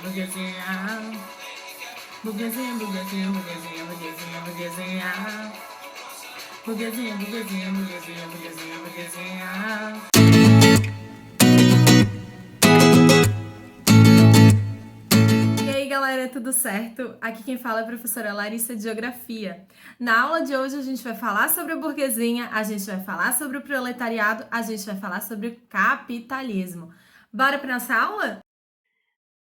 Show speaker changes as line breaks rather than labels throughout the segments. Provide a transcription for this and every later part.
burguesinha. Burguesinha, burguesinha, burguesinha, burguesinha, burguesinha. Burguesinha, burguesinha, burguesinha, burguesinha, burguesinha. E aí, galera, tudo certo? Aqui quem fala é a professora Larissa de Geografia. Na aula de hoje a gente vai falar sobre a burguesinha, a gente vai falar sobre o proletariado, a gente vai falar sobre o capitalismo. Bora para nossa aula?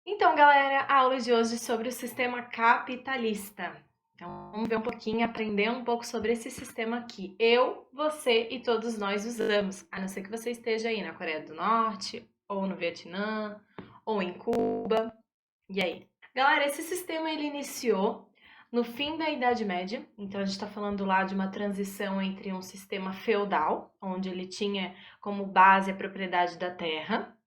Então, galera, a aula de hoje é sobre o sistema capitalista. Então, vamos ver um pouquinho, aprender um pouco sobre esse sistema que eu, você e todos nós usamos, a não ser que você esteja aí na Coreia do Norte, ou no Vietnã, ou em Cuba. E aí? Galera, esse sistema ele iniciou no fim da Idade Média, então a gente está falando lá de uma transição entre um sistema feudal, onde ele tinha como base a propriedade da terra,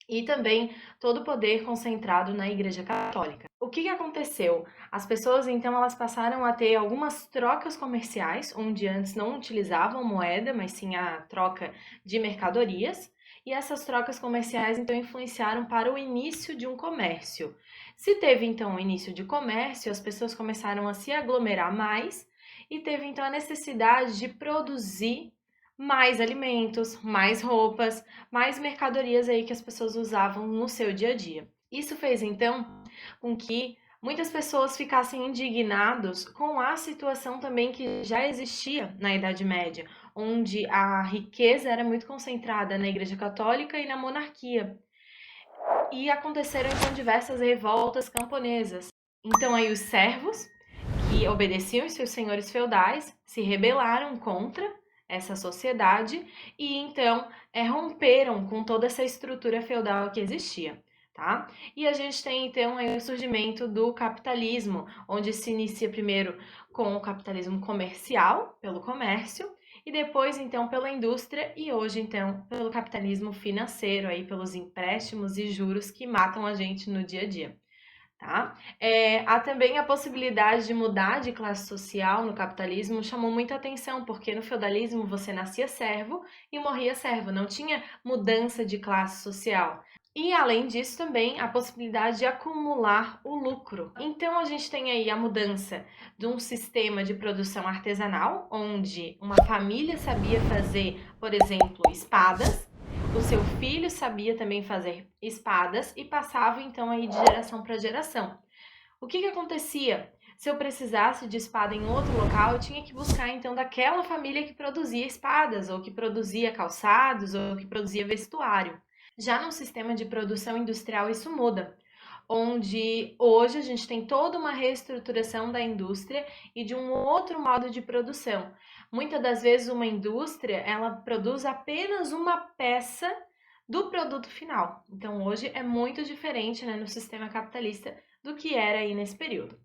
e também todo o poder concentrado na Igreja Católica. O que aconteceu? As pessoas, então, elas passaram a ter algumas trocas comerciais, onde antes não utilizavam moeda, mas sim a troca de mercadorias, e essas trocas comerciais, então, influenciaram para o início de um comércio. Se teve, então, o início de comércio, as pessoas começaram a se aglomerar mais, e teve, então, a necessidade de produzir mais alimentos, mais roupas, mais mercadorias aí que as pessoas usavam no seu dia a dia. Isso fez então com que muitas pessoas ficassem indignados com a situação também que já existia na Idade Média, onde a riqueza era muito concentrada na Igreja Católica e na monarquia. E aconteceram então diversas revoltas camponesas. Então aí os servos, que obedeciam os seus senhores feudais, se rebelaram contra essa sociedade e então romperam com toda essa estrutura feudal que existia. Tá? E a gente tem então aí o surgimento do capitalismo, onde se inicia primeiro com o capitalismo comercial, pelo comércio, e depois então pela indústria e hoje então pelo capitalismo financeiro, aí pelos empréstimos e juros que matam a gente no dia a dia. Tá? Há também a possibilidade de mudar de classe social no capitalismo, chamou muita atenção, porque no feudalismo você nascia servo e morria servo, não tinha mudança de classe social. E além disso também a possibilidade de acumular o lucro. Então a gente tem aí a mudança de um sistema de produção artesanal, onde uma família sabia fazer, por exemplo, espadas, o seu filho sabia também fazer espadas e passava então aí de geração para geração. O que acontecia? Se eu precisasse de espada em outro local, eu tinha que buscar então daquela família que produzia espadas, ou que produzia calçados, ou que produzia vestuário. Já no sistema de produção industrial isso muda, onde hoje a gente tem toda uma reestruturação da indústria e de um outro modo de produção. Muitas das vezes uma indústria, ela produz apenas uma peça do produto final. Então hoje é muito diferente, né, no sistema capitalista do que era aí nesse período.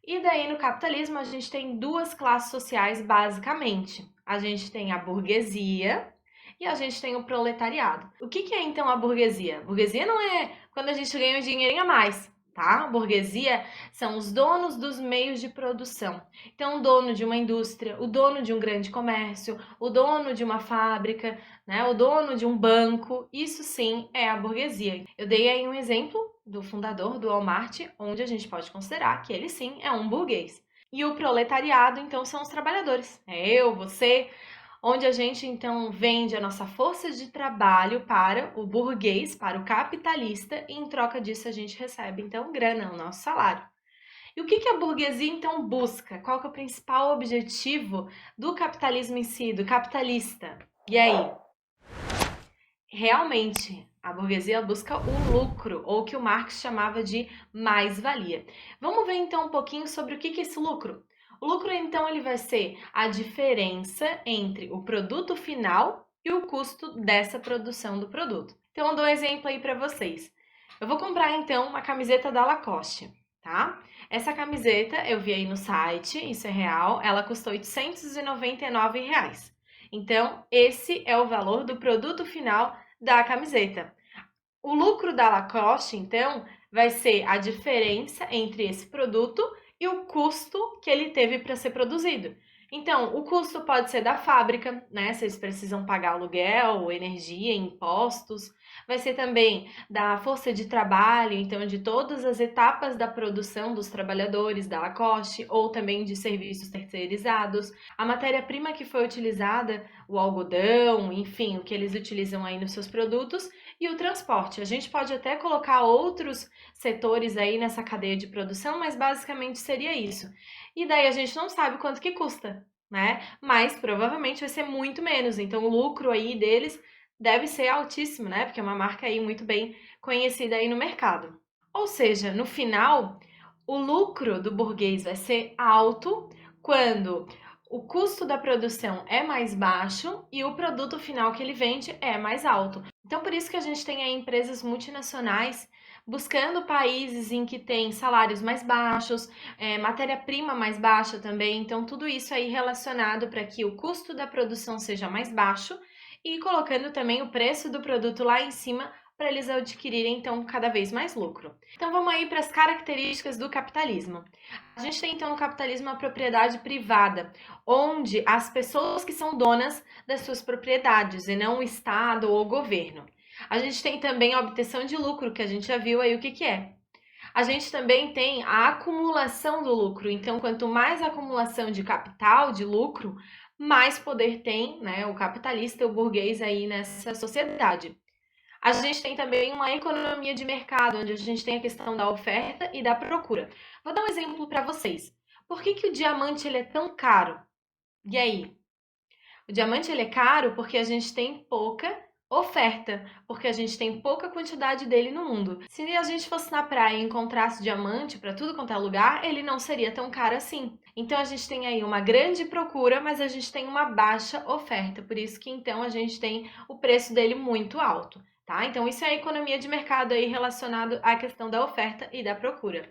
E daí no capitalismo a gente tem duas classes sociais basicamente. A gente tem a burguesia e a gente tem o proletariado. O que é então a burguesia? A burguesia não é quando a gente ganha um dinheirinho a mais, tá? A burguesia são os donos dos meios de produção. Então, o dono de uma indústria, o dono de um grande comércio, o dono de uma fábrica, né? O dono de um banco, isso sim é a burguesia. Eu dei aí um exemplo do fundador do Walmart, onde a gente pode considerar que ele sim é um burguês. E o proletariado, então, são os trabalhadores. É eu, você, onde a gente então vende a nossa força de trabalho para o burguês, para o capitalista, e em troca disso a gente recebe então grana, o nosso salário. E o que a burguesia então busca? Qual que é o principal objetivo do capitalismo em si, do capitalista? E aí? Realmente, a burguesia busca o lucro, ou o que o Marx chamava de mais-valia. Vamos ver então um pouquinho sobre o que é esse lucro. O lucro, então, ele vai ser a diferença entre o produto final e o custo dessa produção do produto. Então, eu dou um exemplo aí para vocês. Eu vou comprar, então, uma camiseta da Lacoste, tá? Essa camiseta eu vi aí no site, isso é real, ela custou R$899. Então, esse é o valor do produto final da camiseta. O lucro da Lacoste, então, vai ser a diferença entre esse produto e o custo que ele teve para ser produzido. Então, o custo pode ser da fábrica, né? Vocês precisam pagar aluguel, energia, impostos. Vai ser também da força de trabalho, então, de todas as etapas da produção dos trabalhadores da Lacoste, ou também de serviços terceirizados. A matéria-prima que foi utilizada, o algodão, enfim, o que eles utilizam aí nos seus produtos, e o transporte. A gente pode até colocar outros setores aí nessa cadeia de produção, mas basicamente seria isso. E daí a gente não sabe quanto que custa, né? Mas provavelmente vai ser muito menos. Então o lucro aí deles deve ser altíssimo, né? Porque é uma marca aí muito bem conhecida aí no mercado. Ou seja, no final, o lucro do burguês vai ser alto quando o custo da produção é mais baixo e o produto final que ele vende é mais alto. Então, por isso que a gente tem aí empresas multinacionais buscando países em que tem salários mais baixos, matéria-prima mais baixa também. Então, tudo isso aí relacionado para que o custo da produção seja mais baixo e colocando também o preço do produto lá em cima para eles adquirirem então cada vez mais lucro. Então vamos aí para as características do capitalismo. A gente tem então no capitalismo a propriedade privada, onde as pessoas que são donas das suas propriedades e não o Estado ou o governo. A gente tem também a obtenção de lucro, que a gente já viu aí o que é. A gente também tem a acumulação do lucro. Então, quanto mais acumulação de capital, de lucro, mais poder tem, né, o capitalista, o burguês aí nessa sociedade. A gente tem também uma economia de mercado, onde a gente tem a questão da oferta e da procura. Vou dar um exemplo para vocês. Por que o diamante ele é tão caro? E aí? O diamante ele é caro porque a gente tem pouca oferta, porque a gente tem pouca quantidade dele no mundo. Se a gente fosse na praia e encontrasse diamante para tudo quanto é lugar, ele não seria tão caro assim. Então a gente tem aí uma grande procura, mas a gente tem uma baixa oferta, por isso que então a gente tem o preço dele muito alto, tá? Então isso é a economia de mercado aí relacionado à questão da oferta e da procura.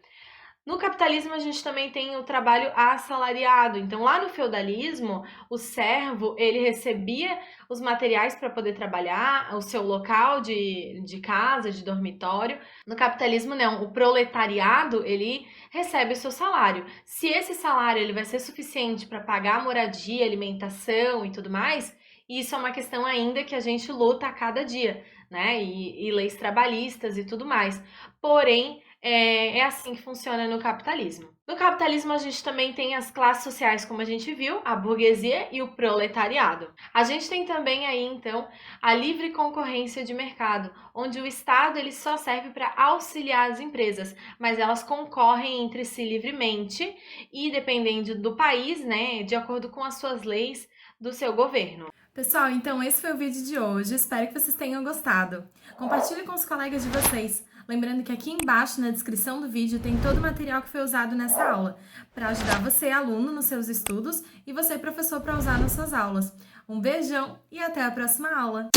No capitalismo, a gente também tem o trabalho assalariado. Então, lá no feudalismo, o servo, ele recebia os materiais para poder trabalhar, o seu local de casa, de dormitório. No capitalismo, não. O proletariado, ele recebe o seu salário. Se esse salário ele vai ser suficiente para pagar moradia, alimentação e tudo mais, isso é uma questão ainda que a gente luta a cada dia, né? E leis trabalhistas e tudo mais. Porém, é assim que funciona no capitalismo. No capitalismo, a gente também tem as classes sociais, como a gente viu, a burguesia e o proletariado. A gente tem também aí, então, a livre concorrência de mercado, onde o Estado ele só serve para auxiliar as empresas, mas elas concorrem entre si livremente e, dependendo do país, né, de acordo com as suas leis do seu governo. Pessoal, então esse foi o vídeo de hoje. Espero que vocês tenham gostado. Compartilhe com os colegas de vocês. Lembrando que aqui embaixo na descrição do vídeo tem todo o material que foi usado nessa aula, para ajudar você, aluno, nos seus estudos e você, professor, para usar nas suas aulas. Um beijão e até a próxima aula!